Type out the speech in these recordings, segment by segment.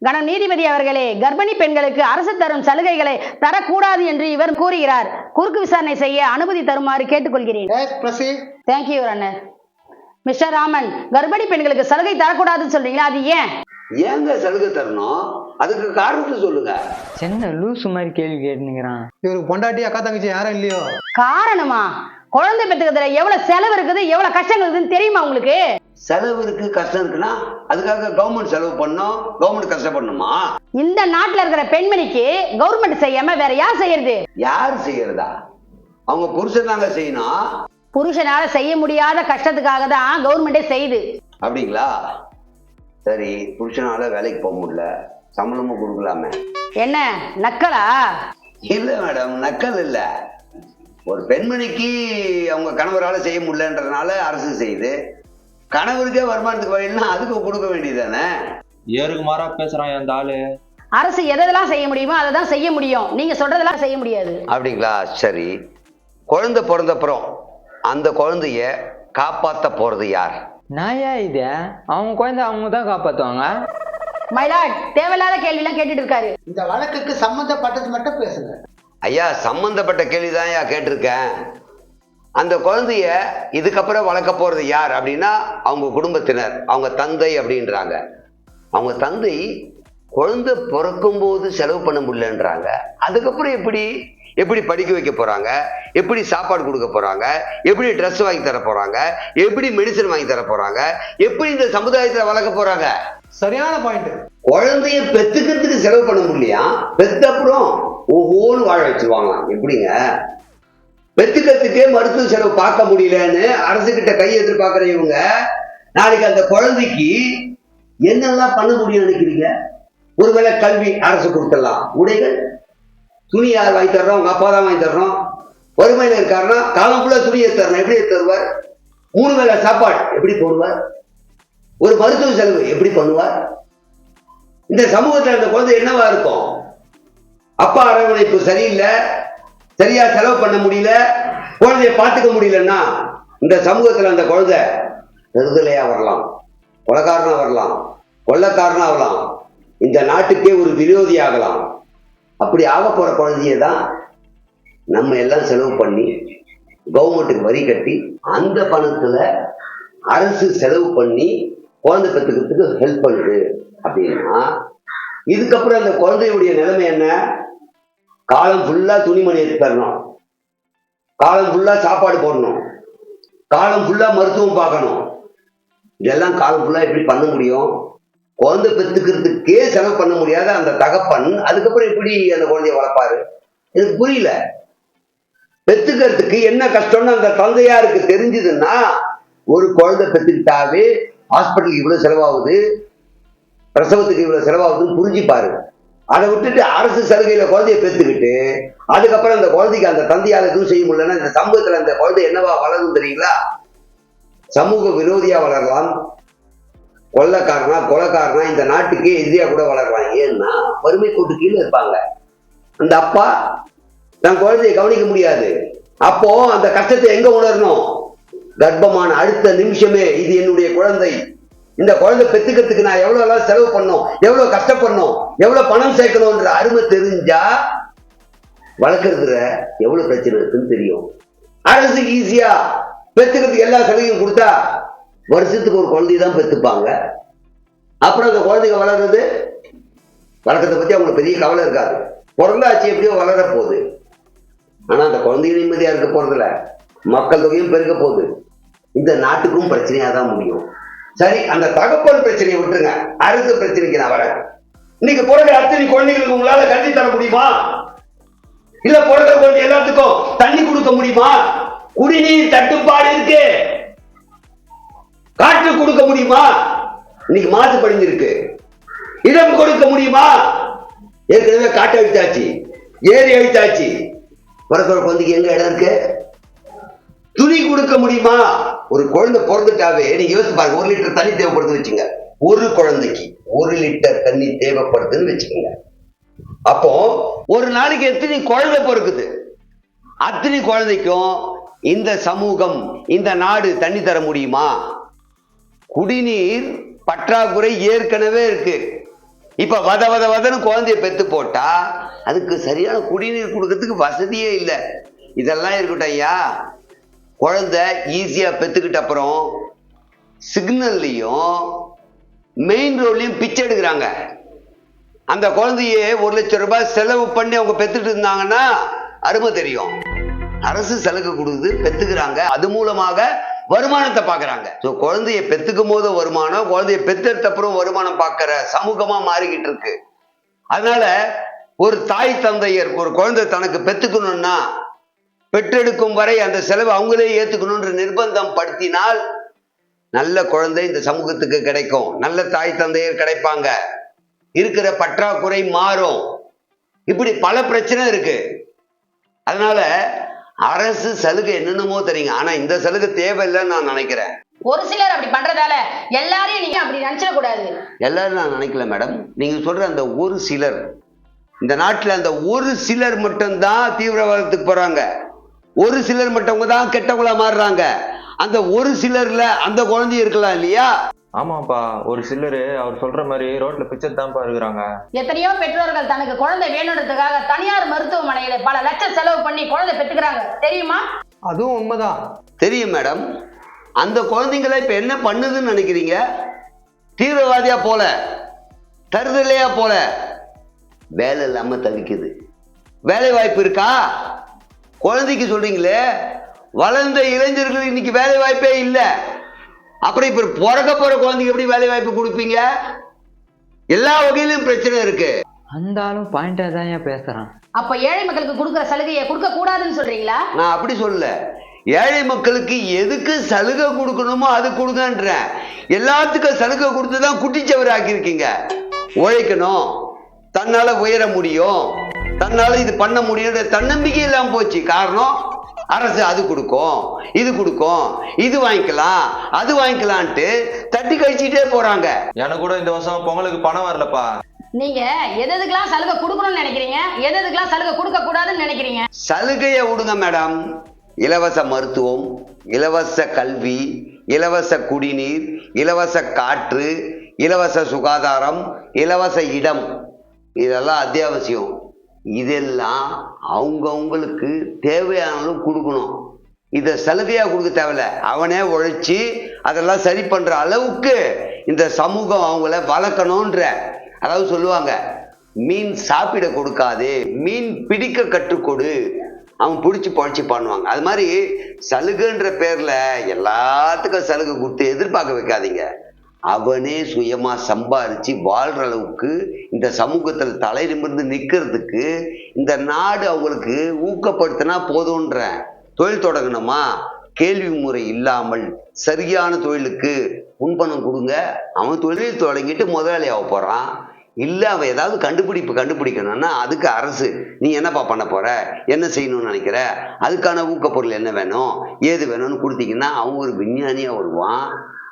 கணம் நீதிபதி அவர்களே, கர்ப்பிணி பெண்களுக்கு அரசு தரும் சலுகைகளை தரக்கூடாது என்று இவர் கூறுகிறார். குறுக்கு விசாரணை செய்ய அனுமதி தருமாறு கேட்டுக்கொள்கிறேன். தேங்க்யூ அண்ணர். மிஸ்டர் ராமன், கர்ப்பிணி பெண்களுக்கு சலுகை தரக்கூடாதுன்னு சொல்றீங்களா, அது ஏன்? ஏங்க சலுகை தரணும்? அதுக்கு காரணத்தை சொல்லுங்க. சின்ன லூசு மாதிரி கேள்வி கேட்டுங்கிறான். இவருக்கு பொண்டாட்டி அக்கா தங்கச்சி யாரும் இல்லையோ? காரணமா? குழந்தை பெற்றுக்கிறதுல எவ்வளவு செலவு இருக்குது, எவ்வளவு கஷ்டங்கள் இருக்குன்னு தெரியுமா உங்களுக்கு? செலவு இருக்கு, கஷ்டம் இருக்குன்னா அதுக்காக கவர்மெண்ட் செலவு பண்ணோம், கவர்மெண்ட் கஷ்டப்படணுமா? இந்த நாட்டுல இருக்கிற பெண்மணிக்கு கவர்மெண்ட் செய்யாம வேற யார் செய்யறது? யார் செய்யறதா? அவங்க புருஷன் தாங்க செய்யணும். புருஷனால செய்ய முடியாத கஷ்டத்துக்காக தான் கவர்மெண்டே செய்யுது. அப்படிங்களா? சரி, புருஷனால வேலைக்கு போக முடியல, சம்பளமும் கொடுக்கலாமே. என்ன நக்கலா? இல்ல மேடம், நக்கல் இல்ல. ஒரு பெண்மணிக்கு அவங்க கணவரால செய்ய முடியலன்றதுனால அரசு செய்யுது. கணவருக்கே வருமானத்துக்கு வழின்னா அதுக்கு கொடுக்க வேண்டியதானே. ஏருக்கு மாறா பேசுறான் அந்த ஆளு. அரசு எதெல்லாம் செய்ய முடியுமோ அதை தான் செய்ய முடியும், நீங்க சொல்றதெல்லாம் செய்ய முடியாது. அப்படிங்களா? சரி, குழந்தை பிறந்தப்புறம் அந்த குழந்தைய காப்பாத்த போறது யார்? நாயா இது? அவங்க குழந்தை அவங்க தான் காப்பாத்துவாங்க. மயிலாட் தேவையில்லாத கேள்வி எல்லாம் கேட்டுட்டு இருக்காரு. இந்த வழக்குக்கு சம்பந்தப்பட்டது மட்டும் பேசுங்க. ஐயா, சம்பந்தப்பட்ட கேள்விதான் ஐயா கேட்டிருக்கேன். அந்த குழந்தைய இதுக்கப்புறம் வளர்க்க போறது யார் அப்படின்னா அவங்க குடும்பத்தினர், அவங்க தந்தை அப்படின்றாங்க. அவங்க தந்தை குழந்தை பிறக்கும் போது செலவு பண்ண முடியலன்றாங்க. அதுக்கப்புறம் எப்படி படிக்க வைக்க போறாங்க, எப்படி சாப்பாடு கொடுக்க போறாங்க, எப்படி ட்ரெஸ் வாங்கி தர போறாங்க, எப்படி மெடிசன் வாங்கி தர போறாங்க, எப்படி இந்த சமுதாயத்துல வளர்க்க போறாங்க? சரியான பாயிண்ட். குழந்தைய பெத்துக்கிறதுக்கு செலவு பண்ண முடியலையா, பெத்த அப்புறம் ஒவ்வொரு வாழ வச்சிருவாங்களாம். எப்படிங்க? பெத்துக்கிறதுக்கே மருத்துவ செலவு பார்க்க முடியலன்னு அரசு கிட்ட கை எதிர்பார்க்கிற இவங்க நாளைக்கு அந்த குழந்தைக்கு என்னெல்லாம் பண்ண முடியும் நினைக்கிறீங்க? ஒருவேளை கல்வி அரசு கொடுத்துடலாம், உடைகள் துணி யார் வாங்கி தர்றோம்? உங்க அப்பா தான் வாங்கி தர்றோம். வறுமையில இருக்காருன்னா காலம் ஃபுல்லா துணியை தரணும், எப்படி தருவார்? 3 வேளை சாப்பாடு எப்படி போடுவார்? ஒரு மருத்துவ செலவு எப்படி பண்ணுவார்? இந்த சமூகத்தில் அந்த குழந்தை என்னவா இருக்கும்? அப்பா அரவணைப்பு சரியில்லை, சரியா செலவு பண்ண முடியல, குழந்தைய பார்த்துக்க முடியலன்னா இந்த சமூகத்தில் அந்த குழந்தை நெருதலையா வரலாம், கொலைக்காரனா வரலாம், கொள்ளக்காரனா வரலாம், இந்த நாட்டுக்கே ஒரு விரோதி ஆகலாம். அப்படி ஆக போற குழந்தைய தான் நம்ம எல்லாம் செலவு பண்ணி கவர்மெண்ட்டுக்கு வரி கட்டி அந்த பணத்துல அரசு செலவு பண்ணி குழந்தை பெற்றுக்கிறதுக்கு ஹெல்ப் பண்ணுது அப்படின்னா இதுக்கப்புறம் அந்த குழந்தையுடைய நிலைமை என்ன? காலம் ஃபுல்லா துணிமணி எடுத்து தரணும், காலம் ஃபுல்லா சாப்பாடு போடணும், காலம் ஃபுல்லா மருத்துவம் பார்க்கணும். இதெல்லாம் காலம் ஃபுல்லா எப்படி பண்ண முடியும்? குழந்தை பெற்றுக்கிறதுக்கே செலவு பண்ண முடியாத அந்த தகப்பன் அதுக்கப்புறம் எப்படி அந்த குழந்தைய வளர்ப்பாரு? எனக்கு புரியல. பெற்றுக்கிறதுக்கு என்ன கஷ்டம்னு அந்த தந்தையாருக்கு தெரிஞ்சதுன்னா ஒரு குழந்தை பெற்றுக்கிட்டாவே ஹாஸ்பிட்டலுக்கு இவ்வளவு செலவாகுது, பிரசவத்துக்கு இவ்வளவு செலவாகுதுன்னு புரிஞ்சுப்பாரு. அதை விட்டுட்டு அரசு சலுகையில குழந்தைய பெற்றுக்கிட்டு அதுக்கப்புறம் அந்த குழந்தைக்கு அந்த தந்தையால எதுவும் செய்ய முடியலன்னா இந்த சமூகத்துல அந்த குழந்தை என்னவா வளரும் தெரியுங்களா? சமூக விரோதியா வளரலாம், கொள்ளக்காரனா கொலைக்காரனா இந்த நாட்டுக்கே எதிரியா கூட வளரலாம். ஏன்னா வறுமை கோட்டு கீழே இருப்பாங்க. அந்த அப்பா தன் குழந்தையை கவனிக்க முடியாது. அப்போ அந்த கஷ்டத்தை எங்க உணரணும்? கர்ப்பமான அடுத்த நிமிஷமே இது என்னுடைய குழந்தை, இந்த குழந்தை பெத்துக்கிறதுக்கு நான் எவ்வளவு எல்லாம் செலவு பண்ணும், எவ்வளவு கஷ்டப்படணும், எவ்வளவு பணம் சேர்க்கணும்ன்ற அருமை தெரிஞ்சா வளர்க்கறதுல எவ்வளவு பிரச்சனை இருக்குன்னு தெரியும். அரசுக்கு ஈஸியா பெத்துக்கிறதுக்கு எல்லா சலுகையும் கொடுத்தா வருஷத்துக்கு ஒரு குழந்தை தான் பெத்துப்பாங்க. அப்புறம் அந்த குழந்தைங்க வளர்றதை பத்தி அவங்களுக்கு பெரிய கவலை இருக்காது. பிறந்தாச்சு எப்படியோ வளர போகுது. ஆனா அந்த குழந்தைங்க நிம்மதியா இருக்க போறதுல மக்கள் தொகையும் பெருக்க போகுது. இந்த நாட்டுக்கும் பிரச்சனையா தான் முடியும். சரி, அந்த தகப்பன் பிரச்சனையை விட்டுருங்க, அரசு பிரச்சனைக்கு நான் வரேன். இன்னைக்கு பிறகு அத்தனை குழந்தைகளுக்கு உங்களால கல்வி தர முடியுமா? இல்ல பிறந்த குழந்தை எல்லாத்துக்கும் தண்ணி கொடுக்க முடியுமா? குடிநீர் தட்டுப்பாடு இருக்கு, காற்று கொடுக்க முடியுமா? இன்னைக்கு மாசு படிஞ்சிருக்கு. இடம் கொடுக்க முடியுமா? ஏற்கனவே காட்டை அழித்தாச்சு, ஏரி அழித்தாச்சு. பிறக்கிற குழந்தைக்கு எங்க இடம் இருக்கு? துணி கொடுக்க முடியுமா? ஒரு குழந்தை பிறந்துட்டாவே நீங்க யோசிச்சு பாருங்க, 1 லிட்டர் தண்ணி தேவைப்படுது வச்சுங்க. ஒரு குழந்தைக்கு 1 லிட்டர் தண்ணி தேவைப்படுதுன்னு வச்சுக்கோங்க. அப்போ ஒரு நாளைக்கு எத்தனை குழந்தை பிறக்குது? அத்தனை குழந்தைக்கும் இந்த சமூகம், இந்த நாடு தண்ணி தர முடியுமா? குடிநீர் பற்றாக்குறை ஏற்கனவே இருக்கு. இப்ப வதன்னு குழந்தைய பெத்து போட்டா அதுக்கு சரியான குடிநீர் கொடுக்கறதுக்கு வசதியே இல்லை. இதெல்லாம் இருக்கட்டும் ஐயா. குழந்தை ஈஸியா பெத்துக்கிட்ட அப்புறம் சிக்னல்லையும் மெயின் ரோட்லயும் பிச்சை எடுக்கிறாங்க. அந்த குழந்தைய 1 லட்சம் ரூபாய் செலவு பண்ணி அவங்க பெத்துட்டு இருந்தாங்கன்னா அருமை தெரியும். அரசு சலுகை கொடுக்குது, பெத்துக்கிறாங்க, அது மூலமாக வருமானத்தை பாக்குறாங்க. குழந்தைய பெத்துக்கும் போது வருமானம், குழந்தைய பெத்தெடுத்த அப்புறம் வருமானம் பார்க்கிற சமூகமா மாறிக்கிட்டு இருக்கு. அதனால ஒரு தாய் தந்தையர் ஒரு குழந்தை தனக்கு பெத்துக்கணும்னா பெற்றெடுக்கும் வரை அந்த செலவு அவங்களே ஏத்துக்கணும்ன்ற நிர்பந்தம் படுத்தினால் நல்ல குழந்தை இந்த சமூகத்துக்கு கிடைக்கும், நல்ல தாய் தந்தையர் கிடைப்பாங்க, இருக்கிற பற்றாக்குறை மாறும். இப்படி பல பிரச்சனை இருக்கு. அதனால அரசு சலுகை என்னென்னமோ தெரியுங்க, ஆனா இந்த சலுகை தேவையில்லைன்னு நான் நினைக்கிறேன். ஒரு சிலர் அப்படி பண்றதால எல்லாரையும் நீங்க அப்படி நினைச்சிட கூடாது. எல்லாரும் நான் நினைக்கல மேடம். நீங்க சொல்ற அந்த ஒரு சிலர், இந்த நாட்டுல அந்த ஒரு சிலர் மட்டும்தான் தீவிரவாதத்துக்கு போறாங்க, ஒரு சிலர் மட்டும் தான் கெட்டவங்களா மாறுறாங்க. அந்த ஒரு சிலர்ல அந்த குழந்தை இருக்கலாம் இல்லையா? ஆமாப்பா, ஒரு சிலரு அவர் சொல்ற மாதிரி ரோட்ல பிச்சை தான்ப்பா இருக்கிறாங்க. எத்தனையோ பெற்றோர்கள் தனக்கு குழந்தை வேணுன்றதுக்காக தனியார் மருத்துவமனையில பல லட்சம் செலவு பண்ணி குழந்தை பெற்றுக்கிறாங்க, தெரியுமா? அதுவும் உண்மைதான். தெரியும் மேடம். அந்த குழந்தைங்களை இப்ப என்ன பண்ணுதுன்னு நினைக்கிறீங்க? தீவிரவாதியா போல, தருதலையா போல, வேலை இல்லாம தவிக்குது. வேலை வாய்ப்பு இருக்கா? குழந்தைக்கு சொல்றீங்களே, வளர்ந்த இளைஞர்கள் இன்னைக்கு வேலை வாய்ப்பே இல்லை. அப்புறம் இப்ப பிறக்க போற குழந்தைக்கு எப்படி வேலை வாய்ப்பு கொடுப்பீங்க? எல்லா வகையிலும் பிரச்சனை இருக்கு. அந்த ஆளும் பாயிண்டா தான் ஏன் பேசுறான். அப்ப ஏழை மக்களுக்கு கொடுக்குற சலுகையை கொடுக்க கூடாதுன்னு சொல்றீங்களா? நான் அப்படி சொல்ல, ஏழை மக்களுக்கு எதுக்கு சலுகை கொடுக்கணுமோ அது கொடுங்கன்றேன். எல்லாத்துக்கும் சலுகை கொடுத்துதான் குட்டிச்சவர் ஆக்கியிருக்கீங்க. உழைக்கணும், தன்னால உயர முடியும், தன்னால இது பண்ண முடியும் தன்னம்பிக்கை இல்லாம போச்சு. காரணம் அரசு அது கொடுக்கும், இது கொடுக்கும், இது வாங்கிக்கலாம், அது வாங்கிக்கலான்ட்டு தட்டி கழிச்சுட்டே போறாங்க. எனக்கு கூட இந்த வருஷம் பொங்கலுக்கு பணம் வரலப்பா. நீங்க எதுக்கெல்லாம் சலுகை கொடுக்கணும்னு நினைக்கிறீங்க, எதுக்கெல்லாம் சலுகை கொடுக்க கூடாதுன்னு நினைக்கிறீங்க? சலுகையை விடுங்க மேடம். இலவச மருத்துவம், இலவச கல்வி, இலவச குடிநீர், இலவச காற்று, இலவச சுகாதாரம், இலவச இடம், இதெல்லாம் அத்தியாவசியம். இதெல்லாம் அவங்களுக்கு தேவையானாலும் கொடுக்கணும். இதை சலுகையா கொடுக்க தேவையில்ல, அவனே உழைச்சி அதெல்லாம் சரி பண்ற அளவுக்கு இந்த சமூகம் அவங்கள வளர்க்கணும்ன்ற. அதாவது சொல்லுவாங்க, மீன் சாப்பிட கொடுக்காது, மீன் பிடிக்க கற்றுக்கொடு, அவன் பிடிச்சி பழச்சி பண்ணுவாங்க. அது மாதிரி சலுகைன்ற பேர்ல எல்லாத்துக்கும் சலுகை கொடுத்து எதிர்பார்க்க வைக்காதீங்க. அவனே சுயமா சம்பாரிச்சு வாழ்ற அளவுக்கு இந்த சமூகத்தில் தலை நிமிர்ந்து நிக்கிறதுக்கு இந்த நாடு அவங்களுக்கு ஊக்கப்படுத்தினா போதும்ன்ற. தொழில் தொடங்கணுமா, கேள்வி முறை இல்லாமல் சரியான தொழிலுக்கு முன்பணம் கொடுங்க. அவன் தொழில் தொடங்கிட்டு முதலாளியாக போறான். இல்லை அவன் ஏதாவது கண்டுபிடிக்கணும்னா அதுக்கு அரசு நீ என்னப்பா பண்ண போற, என்ன செய்யணும்னு நினைக்கிற, அதுக்கான ஊக்கப்பொருள் என்ன வேணும், ஏது வேணும்னு கொடுத்தீங்கன்னா அவன் ஒரு விஞ்ஞானியா வருவான்.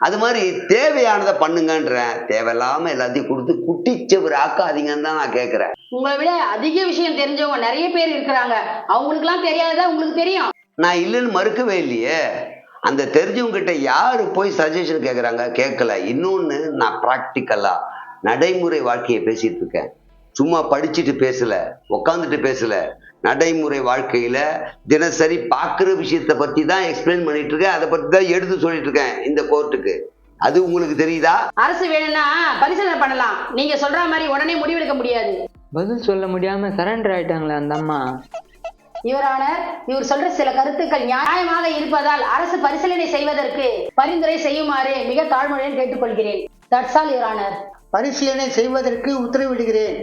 அது மாதிரி தேவையானதை பண்ணுங்கன்ற. தேவையில்லாம எல்லாத்தையும் கொடுத்து குட்டிச்சவர் ஆக்காதீங்கன்னு தான் நான் கேட்கிறேன். உங்களை விட அதிக விஷயம் தெரிஞ்சவங்க நிறைய பேர் இருக்கிறாங்க, அவங்களுக்கு எல்லாம் தெரியாததா உங்களுக்கு தெரியும். நான் இல்லைன்னு மறுக்கவே இல்லையே. அந்த தெரிஞ்சவங்க கிட்ட யாரு போய் சஜஷன் கேட்குறாங்க? கேட்கல. இன்னொன்னு, நான் ப்ராக்டிக்கலா நடைமுறை வாழ்க்கையை பேசிட்டு இருக்கேன். சும்மா படிச்சுட்டு பேசல, உக்காந்துட்டு பேசல. நடைமுறை வாழ்க்கையில தினசரி பார்க்குற விஷயத்தை பத்தி தான் எக்ஸ்பிளைன் பண்ணிட்டு இருக்கேன். அதை பத்தி தான் எடுத்து சொல்லிட்டு இருக்கேன் இந்த கோர்ட்டுக்கு. அது உங்களுக்கு தெரியுதா? அரசு வேணும்னா பரிசீலனை பண்ணலாம், நீங்க சொல்ற மாதிரி உடனே முடிவெடுக்க முடியாது. பதில் சொல்ல முடியாம சரண்டர் ஆயிட்டாங்களே அந்த அம்மா. யுவரானர், இவர் சொல்ற சில கருத்துக்கள் நியாயமாக இருப்பதால் அரசு பரிசீலனை செய்வதற்கு பரிந்துரை செய்யுமாறு மிக தாழ்மையுடன் கேட்டுக்கொள்கிறேன். That's all Your Honour. பரிசீலனை செய்வதற்கு உத்தரவிடுகிறேன்.